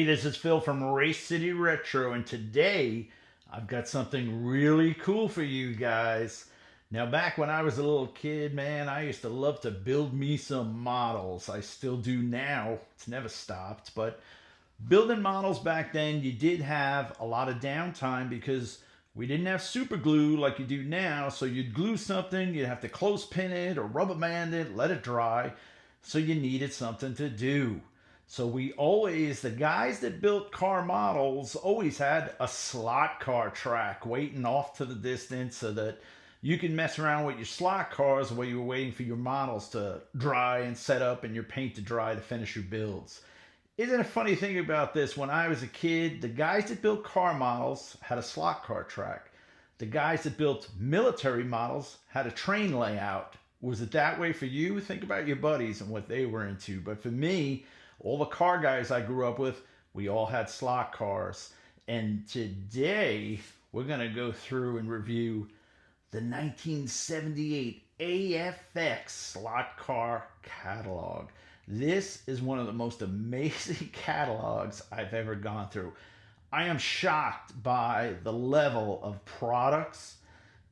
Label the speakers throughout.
Speaker 1: Hey, this is Phil from Race City Retro, and today I've got something really cool for you guys. Now, back when I was a little kid, man, I used to love to build me some models. I still do now, it's never stopped. But building models back then, you did have a lot of downtime because we didn't have super glue like you do now. So you'd glue something, you'd have to clothespin it or rubber band it, let it dry. So you needed something to do. So the guys that built car models always had a slot car track waiting off to the distance so that you can mess around with your slot cars while you were waiting for your models to dry and set up and your paint to dry to finish your builds. Isn't a funny thing about this? When I was a kid, the guys that built car models had a slot car track. The guys that built military models had a train layout. Was it that way for you? Think about your buddies and what they were into. But for me, all the car guys I grew up with, we all had slot cars. And today, we're going to go through and review the 1978 AFX slot car catalog. This is one of the most amazing catalogs I've ever gone through. I am shocked by the level of products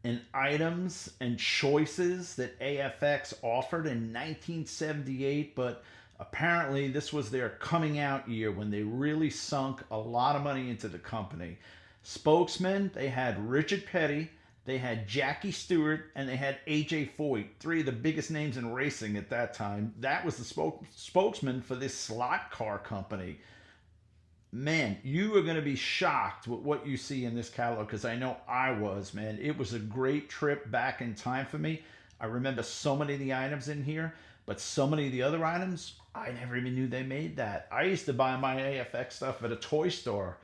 Speaker 1: and items and choices that AFX offered in 1978, but apparently this was their coming out year when they really sunk a lot of money into the company. Spokesmen, they had Richard Petty, they had Jackie Stewart, and they had AJ Foyt, three of the biggest names in racing at that time. That was the spokesman for this slot car company. Man, you are going to be shocked with what you see in this catalog, because I know I was, man. It was a great trip back in time for me. I remember so many of the items in here, but so many of the other items, I never even knew they made that. I used to buy my AFX stuff at a toy store.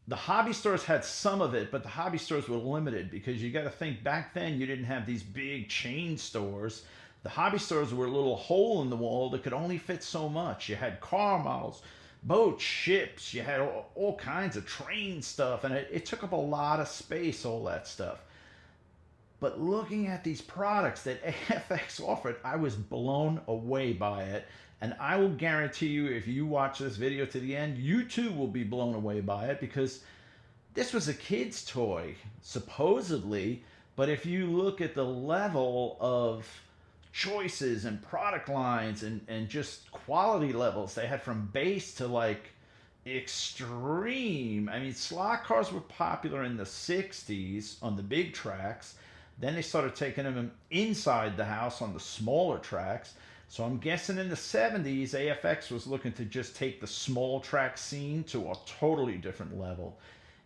Speaker 1: The hobby stores had some of it, but the hobby stores were limited because you got to think back then you didn't have these big chain stores. The hobby stores were a little hole in the wall that could only fit so much. You had car models, boats, ships, you had all kinds of train stuff, and it took up a lot of space, all that stuff. But looking at these products that AFX offered, I was blown away by it. And I will guarantee you, if you watch this video to the end, you too will be blown away by it, because this was a kid's toy, supposedly. But if you look at the level of choices and product lines and just quality levels they had from base to like extreme. I mean, slot cars were popular in the 60s on the big tracks. Then they started taking them inside the house on the smaller tracks. So I'm guessing in the 70s, AFX was looking to just take the small track scene to a totally different level.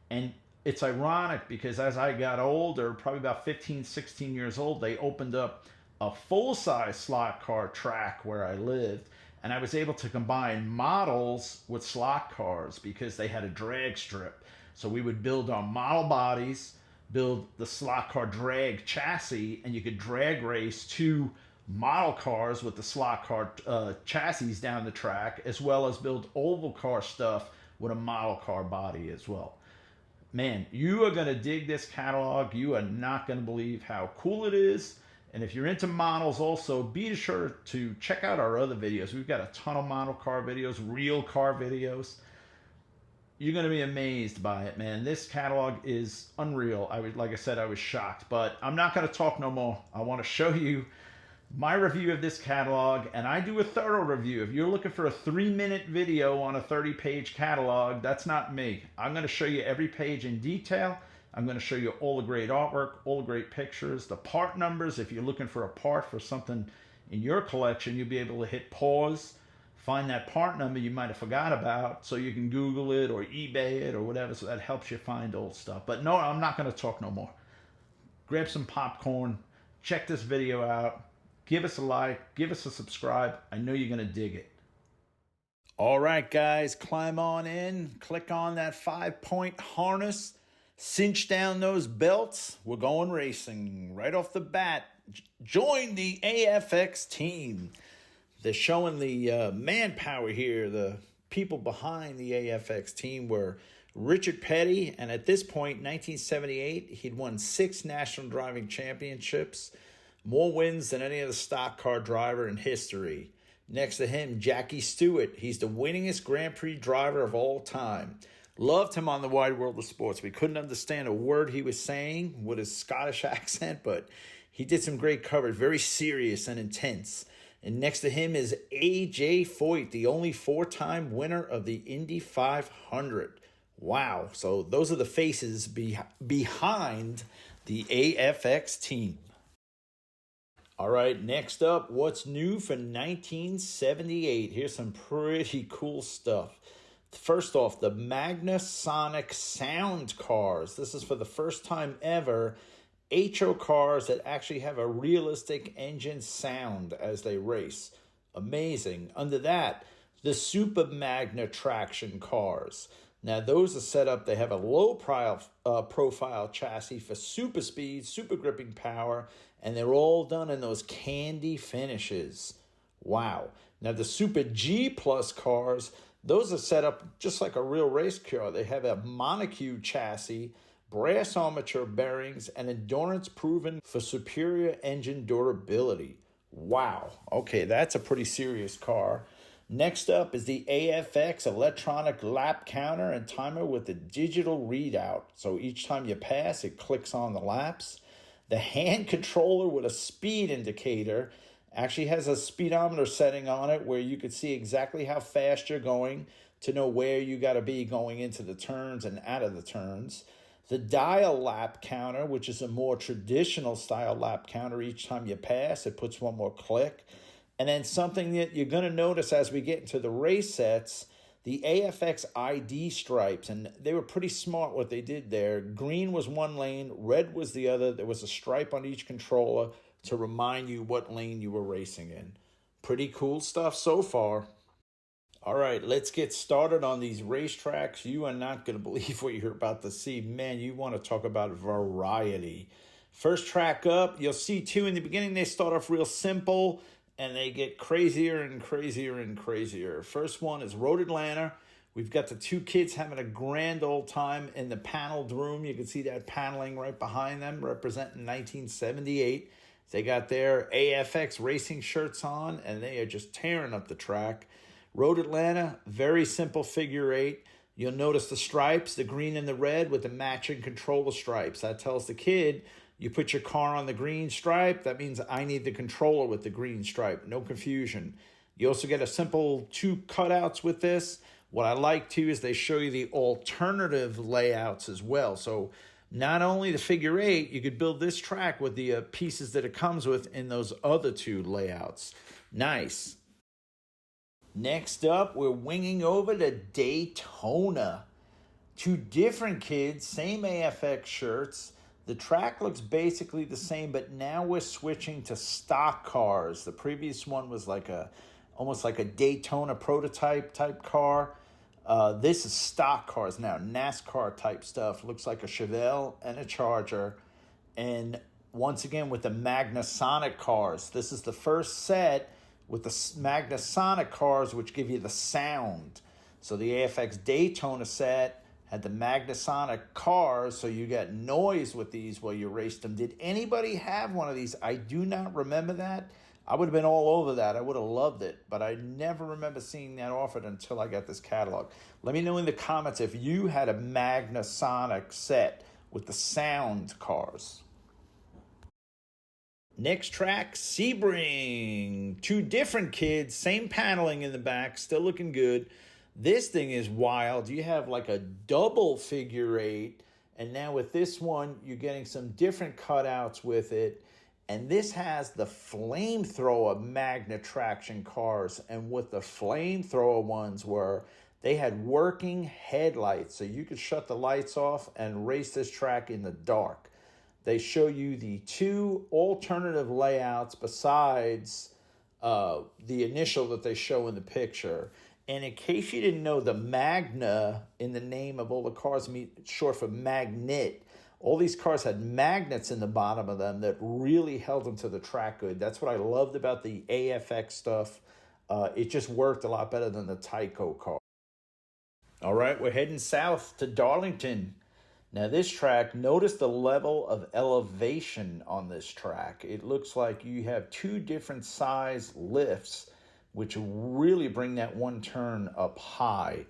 Speaker 1: And it's ironic because as I got older, probably about 15, 16 years old, they opened up a full-size slot car track where I lived. And I was able to combine models with slot cars because they had a drag strip. So we would build our model bodies, build the slot car drag chassis, and you could drag race two model cars with the slot car chassis down the track, as well as build oval car stuff with a model car body as well. Man, you are going to dig this catalog. You are not going to believe how cool it is. And if you're into models also, be sure to check out our other videos. We've got a ton of model car videos, real car videos. You're going to be amazed by it, man. This catalog is unreal. Like I said, I was shocked, but I'm not going to talk no more. I want to show you my review of this catalog, and I do a thorough review. If you're looking for a 3-minute video on a 30-page catalog, that's not me. I'm going to show you every page in detail. I'm going to show you all the great artwork, all the great pictures, the part numbers. If you're looking for a part for something in your collection, you'll be able to hit pause, find that part number you might have forgot about, so you can Google it or eBay it or whatever, so that helps you find old stuff. But no, I'm not going to talk no more. Grab some popcorn, check this video out. Give us a like, give us a subscribe. I know you're going to dig it. All right, guys, climb on in. Click on that 5-point harness. Cinch down those belts. We're going racing right off the bat. Join the AFX team. They're showing the manpower here. The people behind the AFX team were Richard Petty, and at this point, 1978, he'd won 6 national driving championships. More wins than any other stock car driver in history. Next to him, Jackie Stewart. He's the winningest Grand Prix driver of all time. Loved him on the Wide World of Sports. We couldn't understand a word he was saying with his Scottish accent, but he did some great coverage, very serious and intense. And next to him is A.J. Foyt, the only four-time winner of the Indy 500. Wow. So those are the faces behind the AFX team. All right, next up, what's new for 1978? Here's some pretty cool stuff. First off, the Magnasonic Sound cars. This is for the first time ever. HO cars that actually have a realistic engine sound as they race. Amazing. Under that, the Super Magna Traction cars. Now, those are set up, they have a low profile chassis for super speed, super gripping power, and they're all done in those candy finishes. Wow. Now, the Super G Plus cars, those are set up just like a real race car. They have a monocue chassis, brass armature bearings, and endurance proven for superior engine durability. Wow. Okay, that's a pretty serious car. Next up is the AFX electronic lap counter and timer with a digital readout. So each time you pass, it clicks on the laps. The hand controller with a speed indicator actually has a speedometer setting on it where you can see exactly how fast you're going to know where you got to be going into the turns and out of the turns. The dial lap counter, which is a more traditional style lap counter. Each time you pass, it puts one more click. And then something that you're going to notice as we get into the race sets, the AFX ID stripes, and they were pretty smart what they did there. Green was one lane, red was the other. There was a stripe on each controller to remind you what lane you were racing in. Pretty cool stuff so far. All right, let's get started on these racetracks. You are not going to believe what you're about to see. Man, you want to talk about variety. First track up, you'll see two in the beginning. They start off real simple, and they get crazier and crazier and crazier. First one is Road Atlanta. We've got the two kids having a grand old time in the paneled room. You can see that paneling right behind them, representing 1978. They got their AFX racing shirts on, and they are just tearing up the track. Road Atlanta, very simple figure eight. You'll notice the stripes, the green and the red with the matching controller stripes. That tells the kid, you put your car on the green stripe, that means I need the controller with the green stripe. No confusion. You also get a simple two cutouts with this. What I like too is they show you the alternative layouts as well. So not only the figure eight, you could build this track with the pieces that it comes with in those other two layouts. Nice. Next up, we're winging over to Daytona. Two different kids, same AFX shirts. The track looks basically the same, but now we're switching to stock cars. The previous one was almost like a Daytona prototype type car. This is stock cars now, NASCAR type stuff. Looks like a Chevelle and a Charger. And once again with the Magnasonic cars. This is the first set with the Magnasonic cars, which give you the sound. So the AFX Daytona set had the Magnasonic cars, so you got noise with these while you raced them. Did anybody have one of these? I do not remember that. I would have been all over that. I would have loved it, but I never remember seeing that offered until I got this catalog. Let me know in the comments if you had a Magnasonic set with the sound cars. Next track, Sebring. Two different kids, same paneling in the back, still looking good. This thing is wild. You have like a double figure eight, and now with this one, you're getting some different cutouts with it. And this has the flamethrower Magna Traction cars, and what the flamethrower ones were, they had working headlights, so you could shut the lights off and race this track in the dark. They show you the two alternative layouts besides the initial that they show in the picture. And in case you didn't know, the Magna in the name of all the cars means short for magnet. All these cars had magnets in the bottom of them that really held them to the track good. That's what I loved about the AFX stuff. It just worked a lot better than the Tyco car. All right, we're heading south to Darlington. Now this track, notice the level of elevation on this track. It looks like you have two different size lifts which really bring that one turn up high.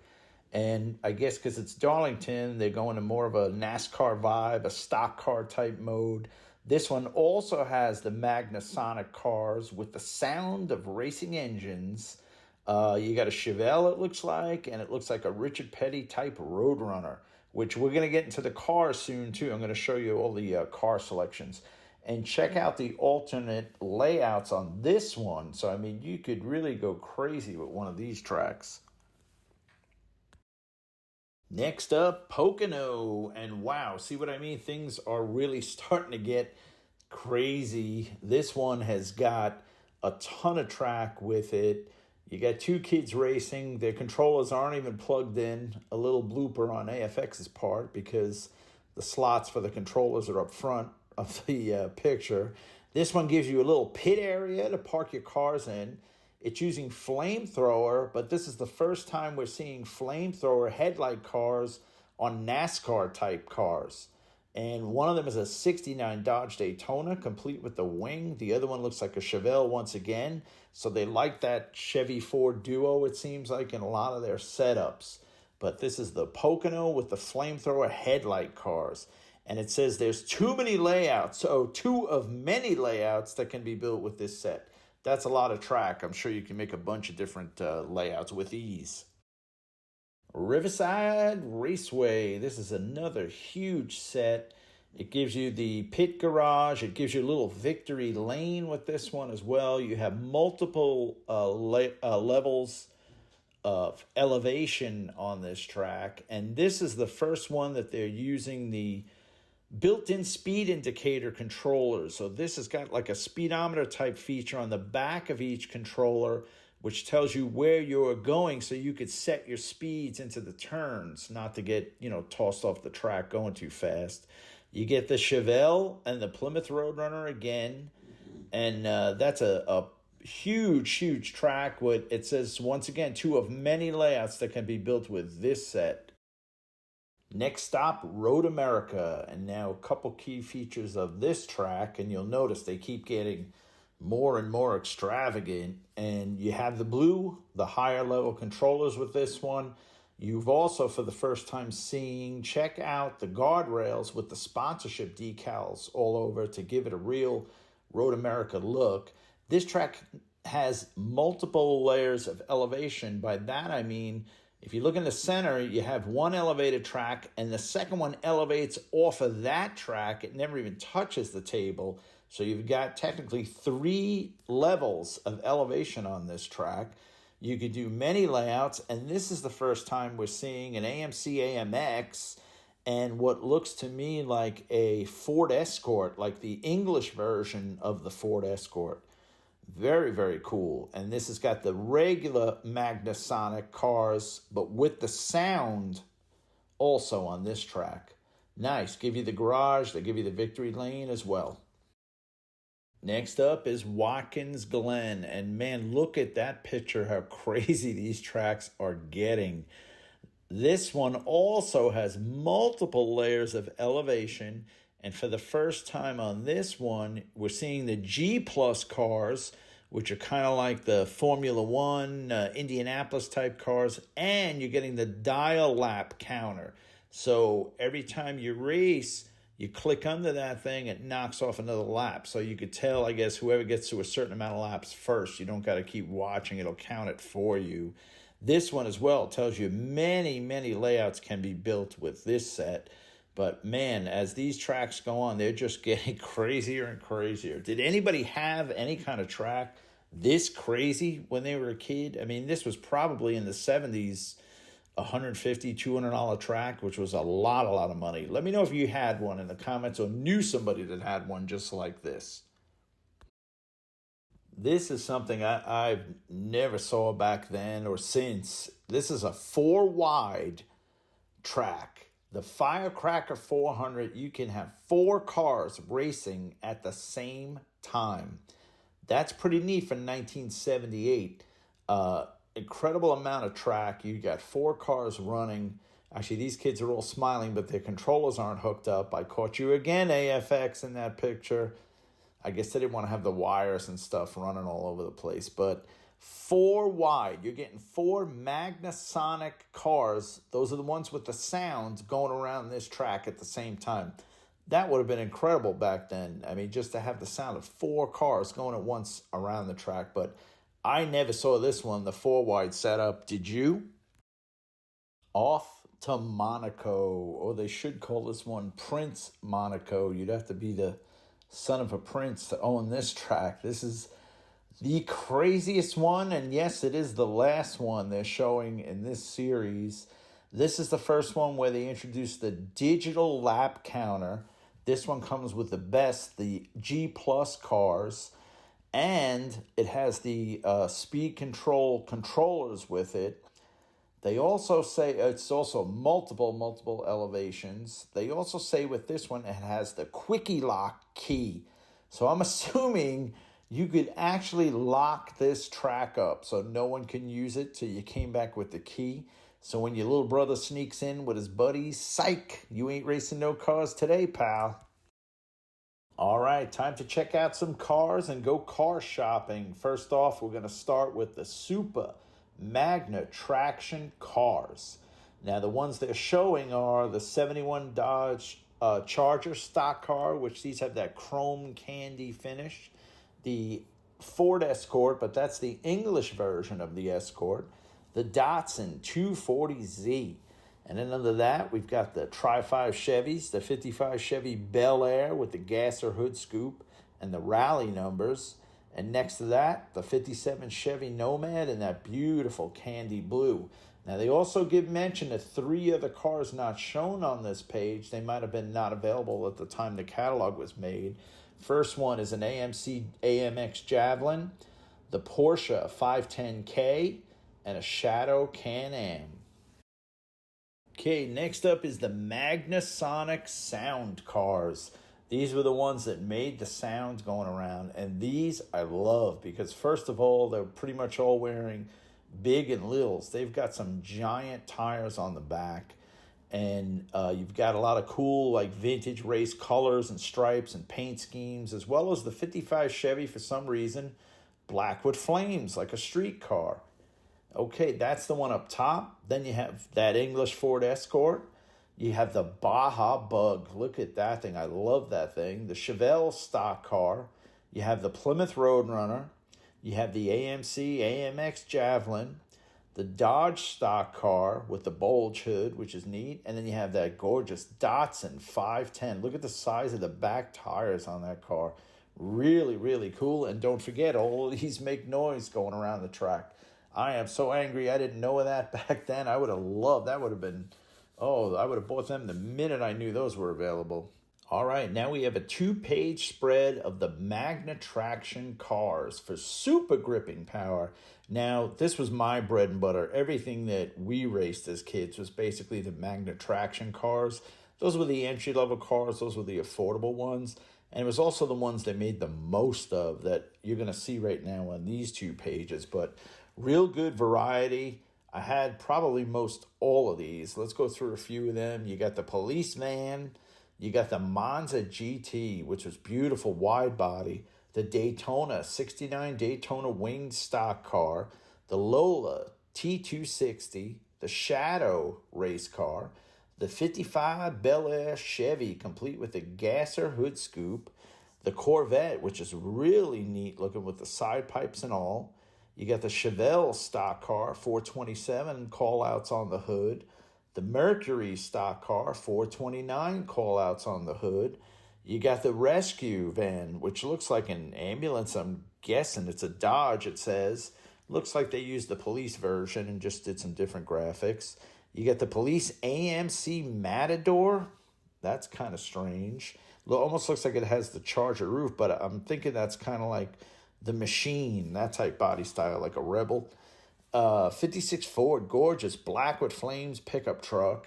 Speaker 1: And I guess because it's Darlington, they're going to more of a NASCAR vibe, a stock car type mode. This one also has the Magnasonic cars with the sound of racing engines. You got a Chevelle, it looks like, and it looks like a Richard Petty type Roadrunner, which we're going to get into the cars soon too. I'm going to show you all the car selections. And check out the alternate layouts on this one. So, I mean, you could really go crazy with one of these tracks. Next up, Pocono. And wow, see what I mean? Things are really starting to get crazy. This one has got a ton of track with it. You got two kids racing. Their controllers aren't even plugged in. A little blooper on AFX's part because the slots for the controllers are up front of the picture. This one gives you a little pit area to park your cars in. It's using flamethrower, but this is the first time we're seeing flamethrower headlight cars on NASCAR type cars. And one of them is a 69 Dodge Daytona, complete with the wing. The other one looks like a Chevelle once again. So they like that Chevy Ford duo, it seems like, in a lot of their setups. But this is the Pocono with the flamethrower headlight cars. And it says there's too many layouts, so two of many layouts that can be built with this set. That's a lot of track. I'm sure you can make a bunch of different layouts with ease. Riverside Raceway. This is another huge set. It gives you the pit garage. It gives you a little victory lane with this one as well. You have multiple levels of elevation on this track. And this is the first one that they're using the built-in speed indicator controllers. So this has got like a speedometer type feature on the back of each controller, which tells you where you're going so you could set your speeds into the turns, not to get, tossed off the track going too fast. You get the Chevelle and the Plymouth Roadrunner again. And that's a huge, huge track. It says, once again, two of many layouts that can be built with this set. Next stop, Road America. And now a couple key features of this track, and you'll notice they keep getting more and more extravagant. And you have the blue, the higher level controllers with this one. You've also, for the first time, check out the guardrails with the sponsorship decals all over to give it a real Road America look. This track has multiple layers of elevation. By that I mean, if you look in the center, you have one elevated track, and the second one elevates off of that track. It never even touches the table. So you've got technically 3 levels of elevation on this track. You could do many layouts, and this is the first time we're seeing an AMC AMX and what looks to me like a Ford Escort, like the English version of the Ford Escort. Very, very cool. And this has got the regular Magnasonic cars, but with the sound also on this track. Nice. Give you the garage. They give you the victory lane as well. Next up is Watkins Glen. And man, look at that picture, how crazy these tracks are getting. This one also has multiple layers of elevation. And for the first time on this one, we're seeing the G Plus cars, which are kind of like the Formula One, Indianapolis type cars, and you're getting the dial lap counter. So every time you race, you click under that thing, it knocks off another lap. So you could tell, I guess, whoever gets to a certain amount of laps first, you don't got to keep watching, it'll count it for you. This one as well tells you many, many layouts can be built with this set. But man, as these tracks go on, they're just getting crazier and crazier. Did anybody have any kind of track this crazy when they were a kid? I mean, this was probably in the 70s, $150, $200 track, which was a lot of money. Let me know if you had one in the comments or knew somebody that had one just like this. This is something I've never saw back then or since. This is a 4-wide track. The Firecracker 400, you can have 4 cars racing at the same time. That's pretty neat for 1978. Incredible amount of track. You got 4 cars running. Actually, these kids are all smiling, but their controllers aren't hooked up. I caught you again, AFX, in that picture.
Speaker 2: I guess they didn't want to have the wires and stuff running all over the place. But 4 wide. You're getting 4 Magnasonic cars. Those are the ones with the sounds going around this track at the same time. That would have been incredible back then. I mean, just to have the sound of 4 cars going at once around the track. But I never saw this one, the 4 wide setup. Did you? Off to Monaco, or they should call this one Prince Monaco. You'd have to be the son of a prince to own this track. This is the craziest one, and yes, it is the last one they're showing in this series. This is the first one where they introduced the digital lap counter. This one comes with the best, the G Plus cars, and it has the speed control controllers with it. They also say it's also multiple elevations. They also say with this one, it has the quickie lock key. So I'm assuming you could actually lock this track up so no one can use it till you came back with the key. So when your little brother sneaks in with his buddies, psych, you ain't racing no cars today, pal. All right, time to check out some cars and go car shopping. First off, we're going to start with the Super Magna Traction cars. Now, the ones they're showing are the 71 Dodge Charger stock car, which these have that chrome candy finish. The Ford Escort, but that's the English version of the Escort. The Datsun 240Z. And then under that, we've got the Tri-5 Chevys, the 55 Chevy Bel Air with the gasser hood scoop and the rally numbers. And next to that, the 57 Chevy Nomad in that beautiful candy blue. Now, they also give mention to 3 other cars not shown on this page. They might have been not available at the time the catalog was made. First one is an AMC AMX Javelin, the Porsche 510K, and a Shadow Can-Am. Okay, next up is the Magnasonic Sound cars. These were the ones that made the sounds going around, and these I love because, first of all, they're pretty much all wearing big and littles. They've got some giant tires on the back, and you've got a lot of cool like vintage race colors and stripes and paint schemes, as well as the 55 Chevy, for some reason, black with flames like a street car. Okay, that's the one up top. Then you have that English Ford Escort. You have the Baja Bug. Look at that thing. I love that thing. The Chevelle stock car. You have the Plymouth Roadrunner. You have the AMC AMX Javelin. The Dodge stock car with the bulge hood, which is neat. And then you have that gorgeous Datsun 510. Look at the size of the back tires on that car. Really, really cool. And don't forget, all of these make noise going around the track. I am so angry I didn't know of that back then. I would have loved, that would have been, I would have bought them the minute I knew those were available. All right, now we have a 2-page spread of the Magna Traction cars for super gripping power. Now, this was my bread and butter. Everything that we raced as kids was basically the Magna Traction cars. Those were the entry-level cars. Those were the affordable ones. And it was also the ones they made the most of that you're going to see right now on these 2 pages. But real good variety. I had probably most all of these. Let's go through a few of them. You got the police van. You got the Monza GT, which was beautiful, wide body. The Daytona, 69 Daytona winged stock car. The Lola T260. The Shadow race car. The 55 Bel Air Chevy, complete with the gasser hood scoop. The Corvette, which is really neat looking with the side pipes and all. You got the Chevelle stock car, 427 call-outs on the hood. The Mercury stock car, 429 call-outs on the hood. You got the Rescue van, which looks like an ambulance. I'm guessing it's a Dodge, it says. Looks like they used the police version and just did some different graphics. You got the police AMC Matador. That's kind of strange. Almost looks like it has the Charger roof, but I'm thinking that's kind of like the Machine, that type body style, like a Rebel. 56 Ford, gorgeous, black with flames pickup truck.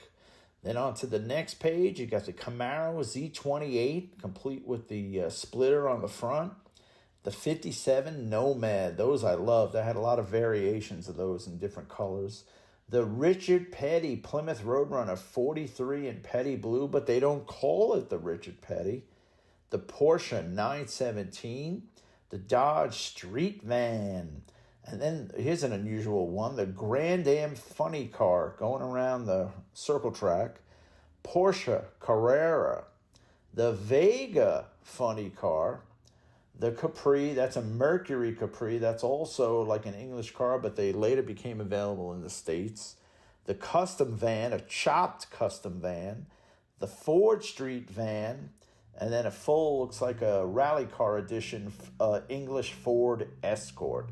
Speaker 2: Then on to the next page, you got the Camaro Z28, complete with the splitter on the front. The 57 Nomad, those I loved. I had a lot of variations of those in different colors. The Richard Petty Plymouth Roadrunner 43 in Petty Blue, but they don't call it the Richard Petty. the Porsche 917, the Dodge Street Van, and then here's an unusual one, the Grand Am Funny Car going around the circle track, Porsche Carrera, the Vega Funny Car, the Capri, that's a Mercury Capri, that's also like an English car, but they later became available in the States. The Custom Van, a chopped custom van, the Ford Street Van, and then a full, looks like a rally car edition, English Ford Escort.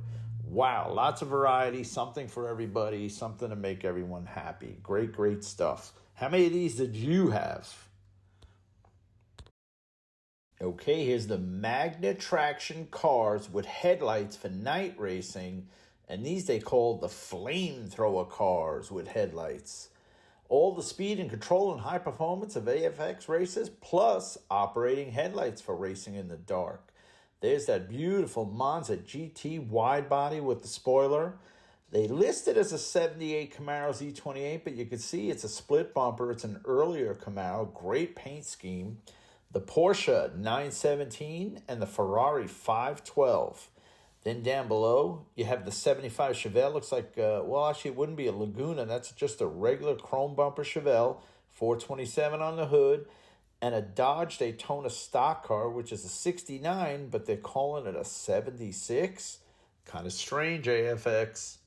Speaker 2: Wow, lots of variety, something for everybody, something to make everyone happy. Great, great stuff. How many of these did you have? Okay, here's the Magna Traction cars with headlights for night racing, and these they call the flamethrower cars with headlights. All the speed and control and high performance of AFX races, plus operating headlights for racing in the dark. There's that beautiful Monza GT wide body with the spoiler. They list it as a 78 Camaro Z28, but you can see it's a split bumper. It's an earlier Camaro, great paint scheme. The Porsche 917 and the Ferrari 512. Then down below, you have the 75 Chevelle. Looks like, well, actually, it wouldn't be a Laguna. That's just a regular chrome bumper Chevelle, 427 on the hood, and a Dodge Daytona stock car, which is a 69, but they're calling it a 76. Kind of strange, AFX.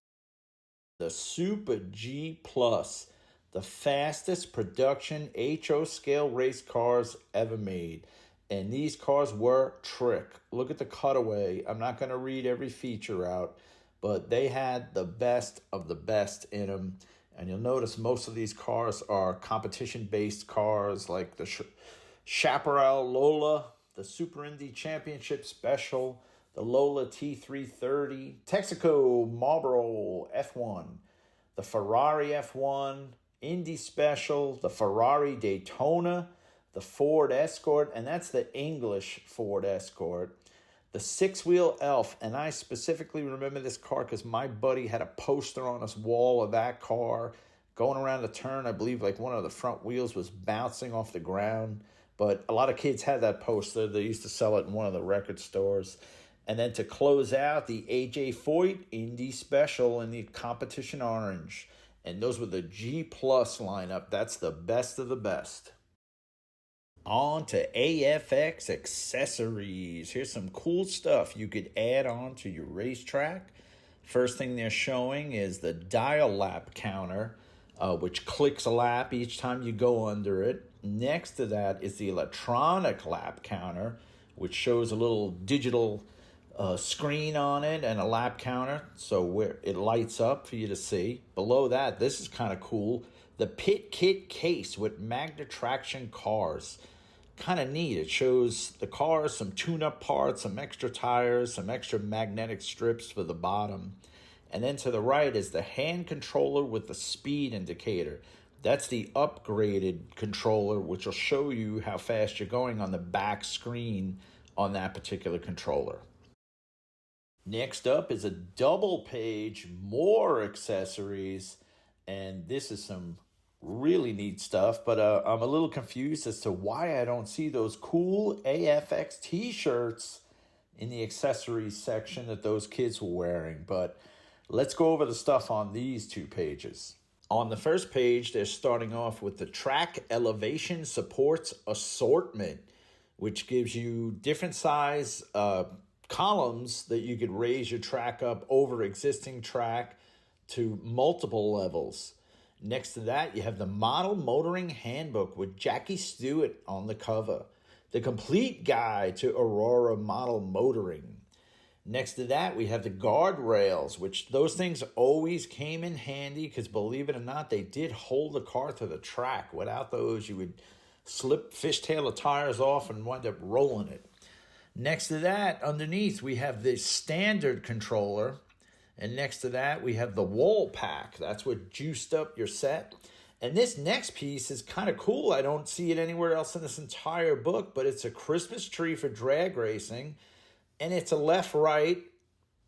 Speaker 2: The Super G Plus, the fastest production HO scale race cars ever made. And these cars were trick. Look at the cutaway. I'm not going to read every feature out, but they had the best of the best in them. And you'll notice most of these cars are competition-based cars like the Chaparral Lola, the Super Indy Championship Special, the Lola T330, Texaco Marlboro F1, the Ferrari F1, Indy Special, the Ferrari Daytona, the Ford Escort, and that's the English Ford Escort, the six-wheel Elf, and I specifically remember this car because my buddy had a poster on his wall of that car going around the turn. I believe like one of the front wheels was bouncing off the ground, but a lot of kids had that poster. They used to sell it in one of the record stores. And then to close out, the AJ Foyt Indy Special in the competition orange. And those were the G Plus lineup. That's the best of the best. On to AFX accessories. Here's some cool stuff you could add on to your racetrack. First thing they're showing is the dial lap counter, which clicks a lap each time you go under it. Next to that is the electronic lap counter, which shows a little digital screen on it and a lap counter, so where it lights up for you to see. Below that, this is kind of cool, the Pit Kit case with Magna Traction cars. Kind of neat. It shows the cars, some tune-up parts, some extra tires, some extra magnetic strips for the bottom. And then to the right is the hand controller with the speed indicator. That's the upgraded controller, which will show you how fast you're going on the back screen on that particular controller. Next up is a double page, more accessories, and this is some really neat stuff, but I'm a little confused as to why I don't see those cool AFX t-shirts in the accessories section that those kids were wearing. But let's go over the stuff on these two pages. On the first page, they're starting off with the Track Elevation Supports Assortment, which gives you different size columns that you could raise your track up over existing track to multiple levels. Next to that, you have the Model Motoring Handbook with Jackie Stewart on the cover. The complete guide to Aurora model motoring. Next to that, we have the guardrails, which those things always came in handy because, believe it or not, they did hold the car to the track. Without those, you would fishtail the tires off and wind up rolling it. Next to that, underneath, we have the standard controller. And next to that, we have the wall pack. That's what juiced up your set. And this next piece is kind of cool. I don't see it anywhere else in this entire book, but it's a Christmas tree for drag racing. And it's a left-right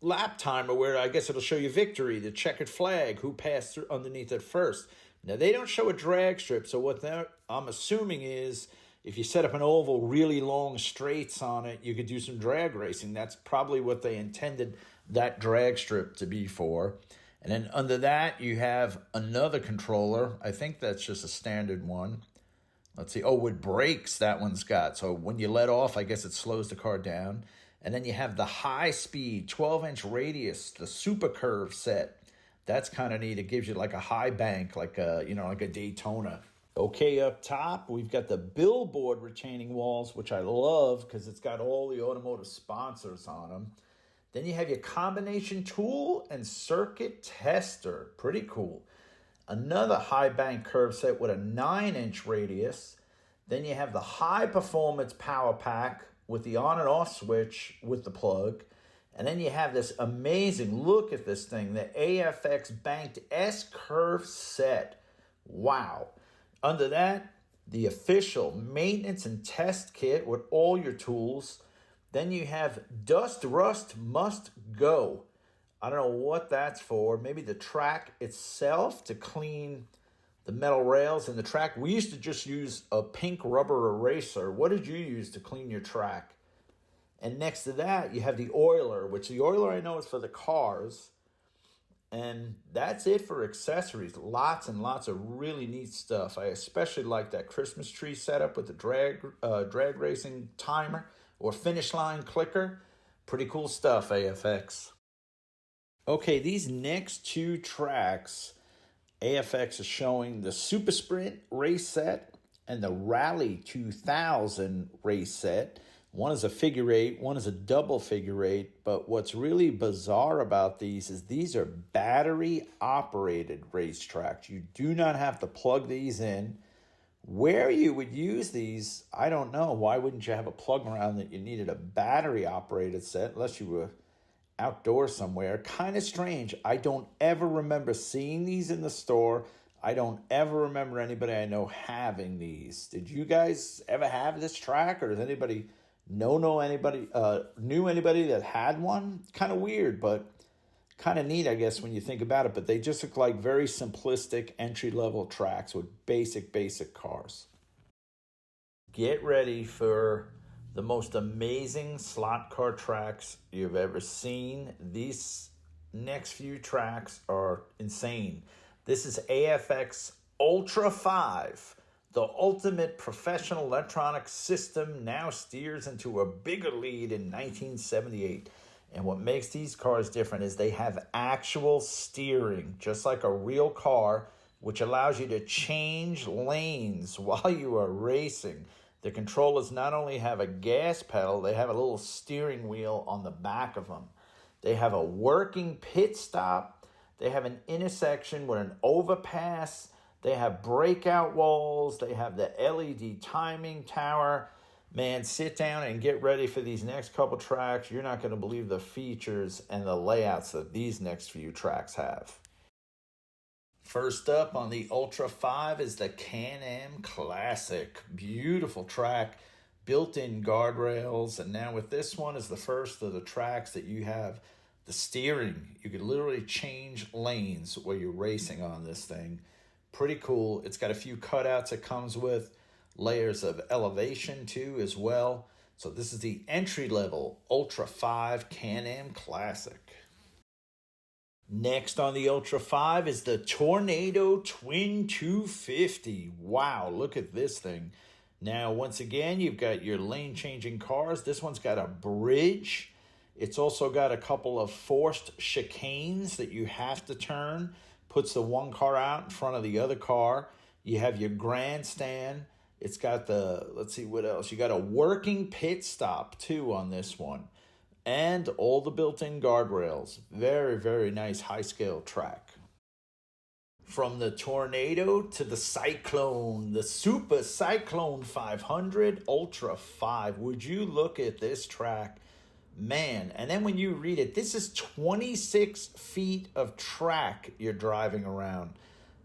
Speaker 2: lap timer where I guess it'll show you victory, the checkered flag, who passed through underneath it first. Now, they don't show a drag strip, so what I'm assuming is if you set up an oval, really long straights on it, you could do some drag racing. That's probably what they intended that drag strip to be for. And then under that, you have another controller. I think that's just a standard one. Let's see. Oh, with brakes, that one's got. So when you let off, I guess it slows the car down. And then you have the high speed, 12-inch radius, the super curve set. That's kind of neat. It gives you like a high bank, like a, like a Daytona. Okay, up top, we've got the billboard retaining walls, which I love because it's got all the automotive sponsors on them. Then you have your combination tool and circuit tester. Pretty cool. Another high bank curve set with a 9-inch radius. Then you have the high performance power pack with the on and off switch with the plug. And then you have this amazing, look at this thing, the AFX banked S curve set. Wow. Under that, the official maintenance and test kit with all your tools. Then you have Dust Rust Must Go. I don't know what that's for. Maybe the track itself to clean the metal rails in the track. We used to just use a pink rubber eraser. What did you use to clean your track? And next to that, you have the oiler, which the oiler I know is for the cars. And that's it for accessories. Lots and lots of really neat stuff. I especially like that Christmas tree setup with the drag racing timer or finish line clicker. Pretty cool stuff, AFX. Okay, these next two tracks, AFX is showing the Super Sprint race set and the Rally 2000 race set. One is a figure eight, one is a double figure eight. But what's really bizarre about these are battery operated racetracks. You do not have to plug these in. Where you would use these, I don't know. Why wouldn't you have a plug around that you needed a battery operated set unless you were outdoors somewhere? Kind of strange. I don't ever remember seeing these in the store. I don't ever remember anybody I know having these. Did you guys ever have this track, or does anybody knew anybody that had one? Kind of weird, but kind of neat, I guess, when you think about it. But they just look like very simplistic entry-level tracks with basic cars. Get ready for the most amazing slot car tracks you've ever seen. These next few tracks are insane. This is AFX Ultra 5. The ultimate professional electronic system now steers into a bigger lead in 1978. And what makes these cars different is they have actual steering, just like a real car, which allows you to change lanes while you are racing. The controllers not only have a gas pedal, they have a little steering wheel on the back of them. They have a working pit stop. They have an intersection with an overpass. They have breakout walls. They have the LED timing tower. Man, sit down and get ready for these next couple tracks. You're not going to believe the features and the layouts that these next few tracks have. First up on the Ultra 5 is the Can-Am Classic. Beautiful track, built-in guardrails. And now with this one is the first of the tracks that you have the steering. You can literally change lanes while you're racing on this thing. Pretty cool. It's got a few cutouts it comes with, layers of elevation too as well. So this is the entry-level Ultra 5 Can-Am Classic. Next on the Ultra 5 is the Tornado Twin 250. Wow, look at this thing. Now, once again, you've got your lane-changing cars. This one's got a bridge. It's also got a couple of forced chicanes that you have to turn. Puts the one car out in front of the other car. You have your grandstand. It's got let's see what else. You got a working pit stop too on this one. And all the built-in guardrails. Very, very nice high-scale track. From the Tornado to the Cyclone, the Super Cyclone 500 Ultra 5. Would you look at this track? Man, and then when you read it, this is 26 feet of track you're driving around.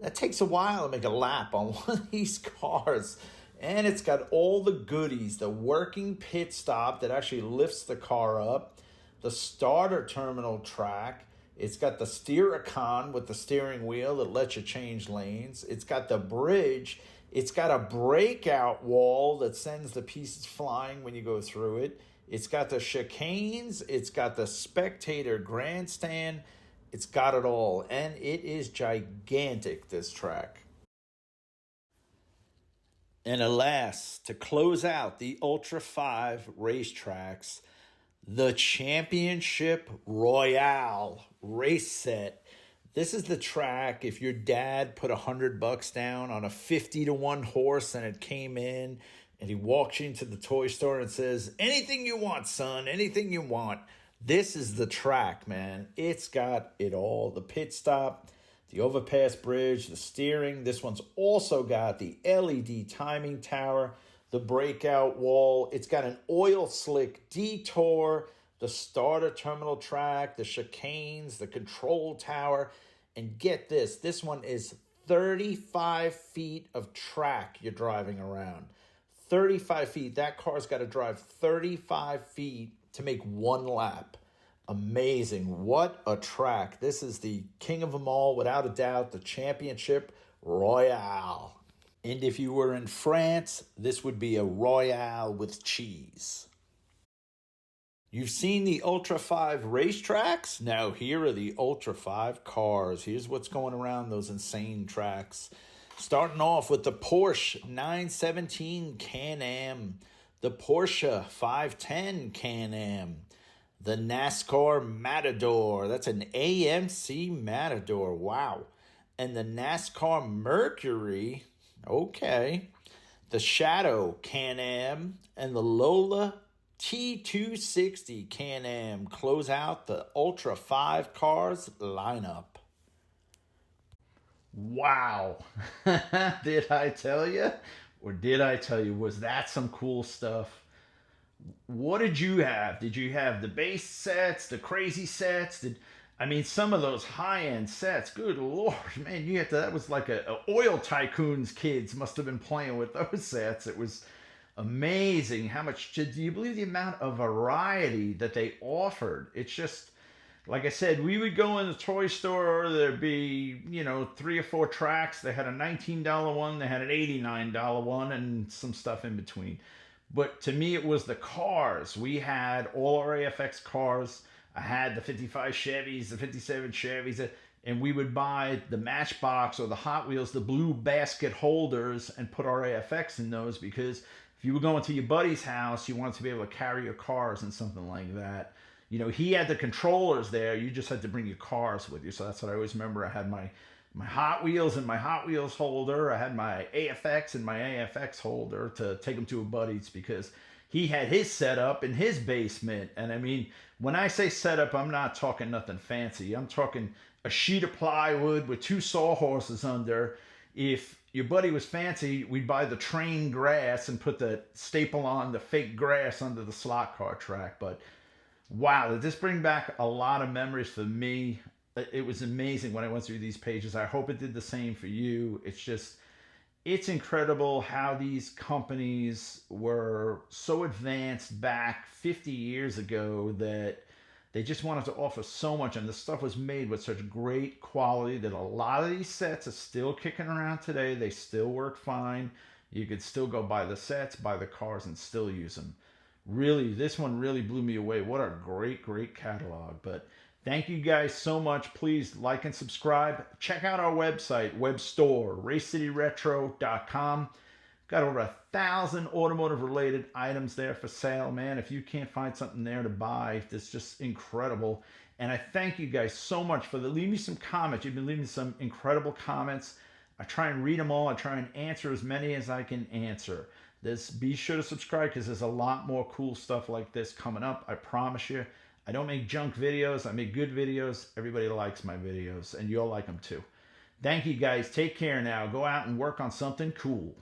Speaker 2: That takes a while to make a lap on one of these cars. And it's got all the goodies, the working pit stop that actually lifts the car up, the starter terminal track. It's got the Steer-A-Con with the steering wheel that lets you change lanes. It's got the bridge. It's got a breakout wall that sends the pieces flying when you go through it. It's got the chicanes. It's got the spectator grandstand. It's got it all. And it is gigantic, this track. And alas, to close out the Ultra 5 racetracks, the Championship Royale race set. This is the track if your dad put $100 down on a 50-to-1 horse and it came in and he walks you into the toy store and says, anything you want, son, anything you want. This is the track, man. It's got it all. The pit stop, the overpass bridge, the steering. This one's also got the LED timing tower, the breakout wall. It's got an oil slick detour, the starter terminal track, the chicanes, the control tower. And get this, this one is 35 feet of track you're driving around. 35 feet. That car's got to drive 35 feet to make one lap. Amazing. What a track. This is the king of them all, without a doubt, the Championship Royale. And if you were in France, this would be a Royale with cheese. You've seen the Ultra 5 racetracks. Now here are the Ultra 5 cars. Here's what's going around those insane tracks. Starting off with the Porsche 917 Can-Am, the Porsche 510 Can-Am, the NASCAR Matador. That's an AMC Matador. Wow. And the NASCAR Mercury. Okay. The Shadow Can-Am and the Lola T260 Can-Am close out the Ultra 5 cars lineup.
Speaker 1: Wow. Did I tell you? Or did I tell you? Was that some cool stuff? What did you have? Did you have the base sets, the crazy sets? Some of those high-end sets, good Lord, man, you had to, that was like a oil tycoons kids must have been playing with those sets. It was amazing how much, do you believe the amount of variety that they offered? It's just, like I said, we would go in the toy store, there'd be, 3 or 4 tracks. They had a $19 one, they had an $89 one, and some stuff in between. But to me, it was the cars. We had all our AFX cars. I had the 55 Chevys, the 57 Chevys, and we would buy the Matchbox or the Hot Wheels, the blue basket holders, and put our AFX in those, because if you were going to your buddy's house, you wanted to be able to carry your cars and something like that. He had the controllers there. You just had to bring your cars with you. So that's what I always remember. I had my Hot Wheels and my Hot Wheels holder. I had my AFX and my AFX holder to take them to a buddy's, because he had his setup in his basement. And when I say setup, I'm not talking nothing fancy. I'm talking a sheet of plywood with 2 sawhorses under. If your buddy was fancy, we'd buy the train grass and put the staple on the fake grass under the slot car track. But wow, did this bring back a lot of memories for me. It was amazing when I went through these pages. I hope it did the same for you. It's incredible how these companies were so advanced back 50 years ago that they just wanted to offer so much, and the stuff was made with such great quality that a lot of these sets are still kicking around today. They still work fine. You could still go buy the sets, buy the cars, and still use them. Really, this one really blew me away. What a great, great catalog. But thank you guys so much. Please like and subscribe. Check out our website, web store, racecityretro.com. Got over 1,000 automotive related items there for sale, man. If you can't find something there to buy, it's just incredible. And I thank you guys so much for leave me some comments. You've been leaving some incredible comments. I try and read them all. I try and answer as many as I can answer. Be sure to subscribe, because there's a lot more cool stuff like this coming up. I promise you. I don't make junk videos. I make good videos. Everybody likes my videos, and you'll like them too. Thank you guys. Take care now. Go out and work on something cool.